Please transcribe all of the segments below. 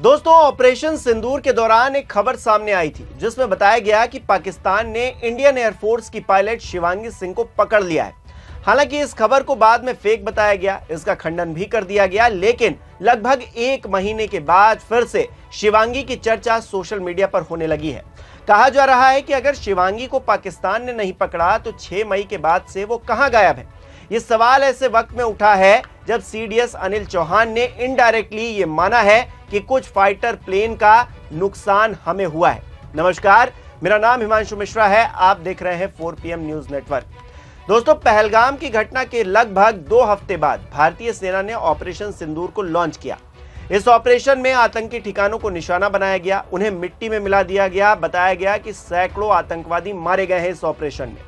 दोस्तों, ऑपरेशन सिंदूर के दौरान एक खबर सामने आई थी जिसमें बताया गया कि पाकिस्तान ने इंडियन एयरफोर्स की पायलट शिवांगी सिंह को पकड़ लिया है। हालांकि इस खबर को बाद में फेक बताया गया, इसका खंडन भी कर दिया गया, लेकिन लगभग एक महीने के बाद फिर से शिवांगी की चर्चा सोशल मीडिया पर होने लगी है। कहा जा रहा है कि अगर शिवांगी को पाकिस्तान ने नहीं पकड़ा तो 6 मई के बाद से वो कहां गायब है। ये सवाल ऐसे वक्त में उठा है जब सीडीएस अनिल चौहान ने इनडायरेक्टली ये माना है कि कुछ फाइटर प्लेन का नुकसान हमें हुआ है। नमस्कार, मेरा नाम हिमांशु मिश्रा है, आप देख रहे हैं 4PM न्यूज नेटवर्क। दोस्तों, पहलगाम की घटना के लगभग 2 हफ्ते बाद भारतीय सेना ने ऑपरेशन सिंदूर को लॉन्च किया। इस ऑपरेशन में आतंकी ठिकानों को निशाना बनाया गया, उन्हें मिट्टी में मिला दिया गया। बताया गया कि सैकड़ों आतंकवादी मारे गए हैं इस ऑपरेशन में।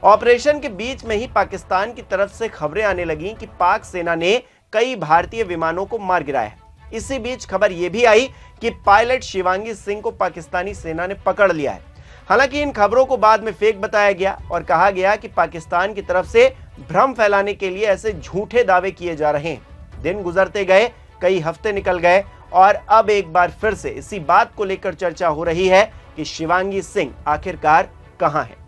ऑपरेशन के बीच में ही पाकिस्तान की तरफ से खबरें आने लगीं कि पाक सेना ने कई भारतीय विमानों को मार गिराया है। इसी बीच खबर यह भी आई कि पायलट शिवांगी सिंह को पाकिस्तानी सेना ने पकड़ लिया है। हालांकि इन खबरों को बाद में फेक बताया गया और कहा गया कि पाकिस्तान की तरफ से भ्रम फैलाने के लिए ऐसे झूठे दावे किए जा रहे हैं। दिन गुजरते गए, कई हफ्ते निकल गए और अब एक बार फिर से इसी बात को लेकर चर्चा हो रही है कि शिवांगी सिंह आखिरकार कहां है।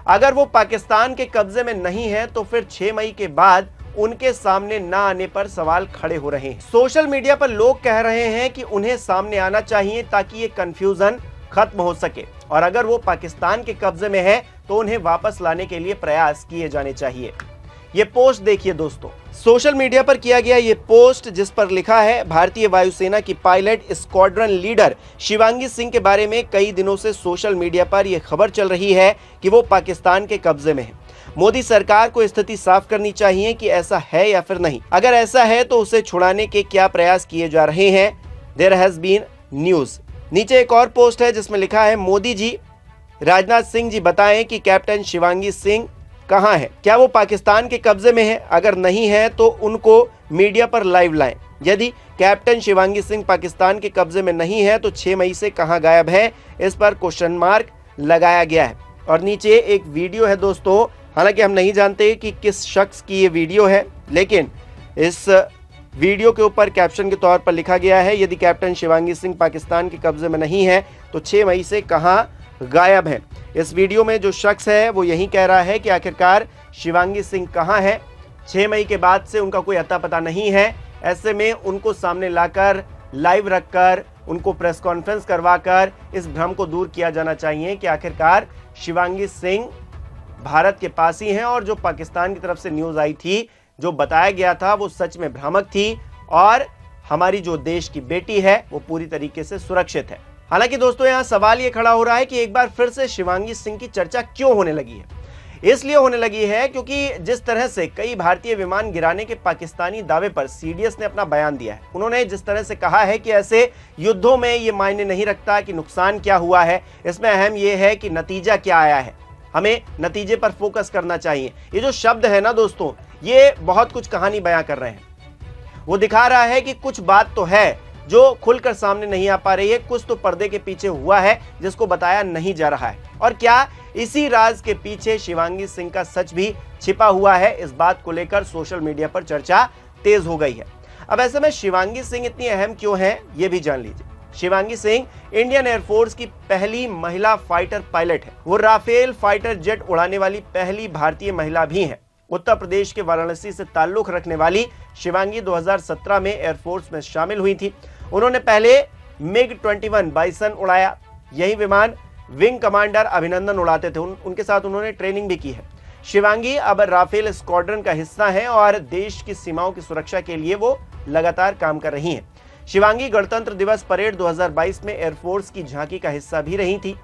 अगर वो पाकिस्तान के कब्जे में नहीं है तो फिर 6 मई के बाद उनके सामने ना आने पर सवाल खड़े हो रहे हैं। सोशल मीडिया पर लोग कह रहे हैं कि उन्हें सामने आना चाहिए ताकि ये कंफ्यूजन खत्म हो सके, और अगर वो पाकिस्तान के कब्जे में है तो उन्हें वापस लाने के लिए प्रयास किए जाने चाहिए। ये पोस्ट देखिए दोस्तों, सोशल मीडिया पर किया गया ये पोस्ट जिस पर लिखा है, भारतीय वायुसेना की pilot squadron leader Shivangi Singh के बारे में कई दिनों से सोशल मीडिया पर यह खबर चल रही है कि वो पाकिस्तान के कब्जे में है। मोदी सरकार को स्थिति साफ करनी चाहिए कि ऐसा है या फिर नहीं। अगर ऐसा है तो उसे छुड़ाने के क्या प्रयास किए जा रहे हैं। There has been news. नीचे एक और पोस्ट है जिसमें लिखा है, मोदी जी, राजनाथ सिंह जी बताएं कि कैप्टन शिवांगी सिंह कहां है, क्या वो पाकिस्तान के कब्जे में है? अगर नहीं है तो उनको मीडिया पर लाइव लाएं। यदि कैप्टन शिवांगी सिंह पाकिस्तान के कब्जे में नहीं है तो 6 मई से कहां गायब है, इस पर क्वेश्चन मार्क लगाया गया है। और नीचे एक वीडियो है दोस्तों, हालांकि हम नहीं जानते कि किस शख्स की ये वीडियो है, लेकिन इस वीडियो के ऊपर कैप्शन के तौर पर लिखा गया है, यदि कैप्टन शिवांगी सिंह पाकिस्तान के कब्जे में नहीं है तो 6 मई से कहां गायब है। इस वीडियो में जो शख्स है वो यही कह रहा है कि आखिरकार शिवांगी सिंह कहां है। 6 मई के बाद से उनका कोई अता पता नहीं है। ऐसे में उनको सामने लाकर, लाइव रखकर, उनको प्रेस कॉन्फ्रेंस करवाकर इस भ्रम को दूर किया जाना चाहिए कि आखिरकार शिवांगी सिंह भारत के पास ही हैं और जो पाकिस्तान की तरफ से न्यूज आई थी, जो बताया गया था, वो सच में भ्रामक थी और हमारी जो देश की बेटी है वो पूरी तरीके से सुरक्षित है। हालांकि दोस्तों, यहाँ सवाल ये खड़ा हो रहा है कि एक बार फिर से शिवांगी सिंह की चर्चा क्यों होने लगी है। इसलिए होने लगी है क्योंकि जिस तरह से कई भारतीय विमान गिराने के पाकिस्तानी दावे पर सीडीएस ने अपना बयान दिया है, उन्होंने जिस तरह से कहा है कि ऐसे युद्धों में ये मायने नहीं रखता कि नुकसान क्या हुआ है, इसमें अहम यह है कि नतीजा क्या आया है। हमें नतीजे पर फोकस करना चाहिए। ये जो शब्द है ना दोस्तों, ये बहुत कुछ कहानी बयां कर रहे हैं। वो दिखा रहा है कि कुछ बात तो है जो खुलकर सामने नहीं आ पा रही है, कुछ तो पर्दे के पीछे हुआ है जिसको बताया नहीं जा रहा है। और क्या इसी राज के पीछे शिवांगी सिंह का सच भी छिपा हुआ है, इस बात को लेकर सोशल मीडिया पर चर्चा तेज हो गई है। अब ऐसे में शिवांगी सिंह इतनी अहम क्यों है, ये भी जान लीजिए। शिवांगी सिंह इंडियन एयरफोर्स की पहली महिला फाइटर पायलट है। वो राफेल फाइटर जेट उड़ाने वाली पहली भारतीय महिला भी है। उत्तर प्रदेश के वाराणसी से ताल्लुक रखने वाली शिवांगी 2017 में एयरफोर्स में शामिल हुई थी। उन्होंने पहले MiG-21 बाइसन उड़ाया। यही विमान विंग कमांडर अभिनंदन उड़ाते थे, उनके साथ उन्होंने ट्रेनिंग भी की है। शिवांगी अब राफेल स्क्वाड्रन का हिस्सा है और देश की सीमाओं की सुरक्षा के लिए वो लगातार काम कर रही हैं। शिवांगी गणतंत्र दिवस परेड 2022 में एयरफोर्स की झांकी का हिस्सा भी रही थी।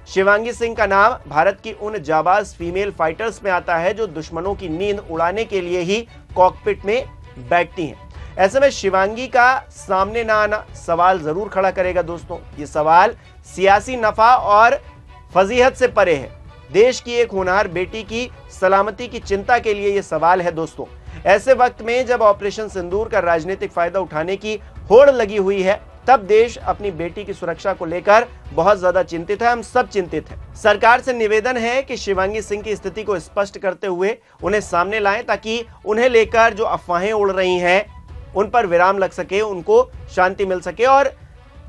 शिवांगी सिंह का नाम भारत की उन जाबाज फीमेल फाइटर्स में आता है जो दुश्मनों की नींद उड़ाने के लिए ही कॉकपिट में बैठती हैं। ऐसे में शिवांगी का सामने ना आना सवाल जरूर खड़ा करेगा दोस्तों। ये सवाल सियासी नफा और फजीहत से परे है। देश की एक होनहार बेटी की सलामती की चिंता के लिए ये सवाल है दोस्तों। ऐसे वक्त में जब ऑपरेशन सिंदूर का राजनीतिक फायदा उठाने की होड़ लगी हुई है, तब देश अपनी बेटी की सुरक्षा को लेकर बहुत ज्यादा चिंतित है। हम सब चिंतित हैं। सरकार से निवेदन है कि शिवांगी सिंह की स्थिति को स्पष्ट करते हुए उन्हें सामने लाएं ताकि उन्हें लेकर जो अफवाहें उड़ रही हैं उन पर विराम लग सके, उनको शांति मिल सके और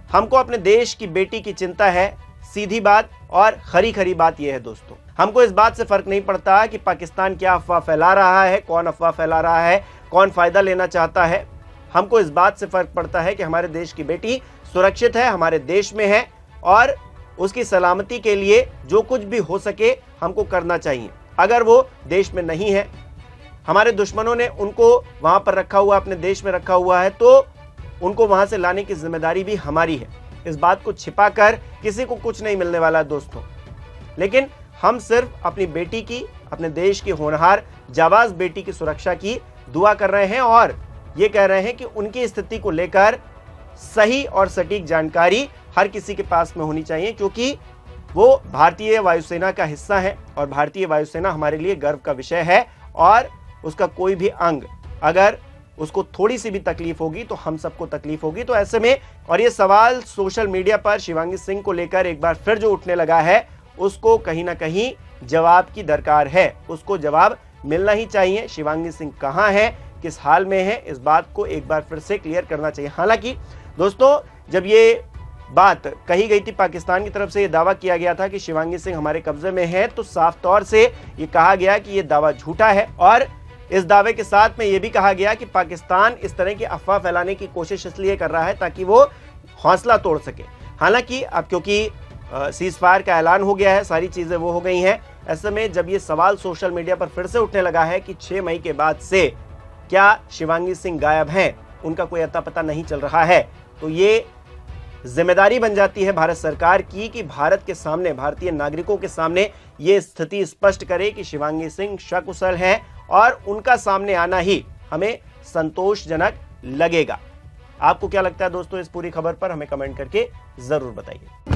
हमको अपने देश की बेटी की चिंता है, सीधी बात और खरी खरी बात यह है दोस्तों। हमको इस बात से फर्क नहीं पड़ता कि पाकिस्तान क्या अफवाह फैला रहा है, कौन अफवाह फैला रहा है, कौन फायदा लेना चाहता है। हमको इस बात से फर्क पड़ता है कि हमारे देश की बेटी सुरक्षित है, हमारे देश में है और उसकी सलामती के लिए जो कुछ भी हो सके हमको करना चाहिए। अगर वो देश में नहीं है, हमारे दुश्मनों ने उनको वहां पर रखा हुआ, अपने देश में रखा हुआ है, तो उनको वहां से लाने की जिम्मेदारी भी हमारी है। इस बात को छिपाकर किसी को कुछ नहीं मिलने वाला दोस्तों। लेकिन हम सिर्फ अपनी बेटी की, अपने देश की होनहार जाबाज बेटी की सुरक्षा की दुआ कर रहे हैं और ये कह रहे हैं कि उनकी स्थिति को लेकर सही और सटीक जानकारी हर किसी के पास में होनी चाहिए, क्योंकि वो भारतीय वायुसेना का हिस्सा है और भारतीय वायुसेना हमारे लिए गर्व का विषय है और उसका कोई भी अंग अगर उसको थोड़ी सी भी तकलीफ होगी तो हम सबको तकलीफ होगी। तो ऐसे में, और ये सवाल सोशल मीडिया पर शिवांगी सिंह को लेकर एक बार फिर जो उठने लगा है, उसको कहीं ना कहीं जवाब की दरकार है, उसको जवाब मिलना ही चाहिए। शिवांगी सिंह कहां है, किस हाल में है, इस बात को एक बार फिर से क्लियर करना चाहिए। हालांकि दोस्तों, जब ये बात कही गई थी, पाकिस्तान की तरफ से यह दावा किया गया था कि शिवांगी सिंह हमारे कब्जे में है, तो साफ तौर से ये कहा गया कि यह दावा झूठा है और इस दावे के साथ में यह भी कहा गया कि पाकिस्तान इस तरह की अफवाह फैलाने की कोशिश इसलिए कर रहा है ताकि वो हौसला तोड़ सके। हालांकि अब क्योंकि सीज फायर का ऐलान हो गया है, सारी चीजें वो हो गई हैं, ऐसे में जब ये सवाल सोशल मीडिया पर फिर से उठने लगा है कि 6 मई के बाद से क्या शिवांगी सिंह गायब हैं, उनका कोई अता पता नहीं चल रहा है, तो ये जिम्मेदारी बन जाती है भारत सरकार की कि भारत के सामने, भारतीय नागरिकों के सामने ये स्थिति स्पष्ट करे कि शिवांगी सिंह सकुशल हैं और उनका सामने आना ही हमें संतोषजनक लगेगा। आपको क्या लगता है दोस्तों इस पूरी खबर पर, हमें कमेंट करके जरूर बताइए।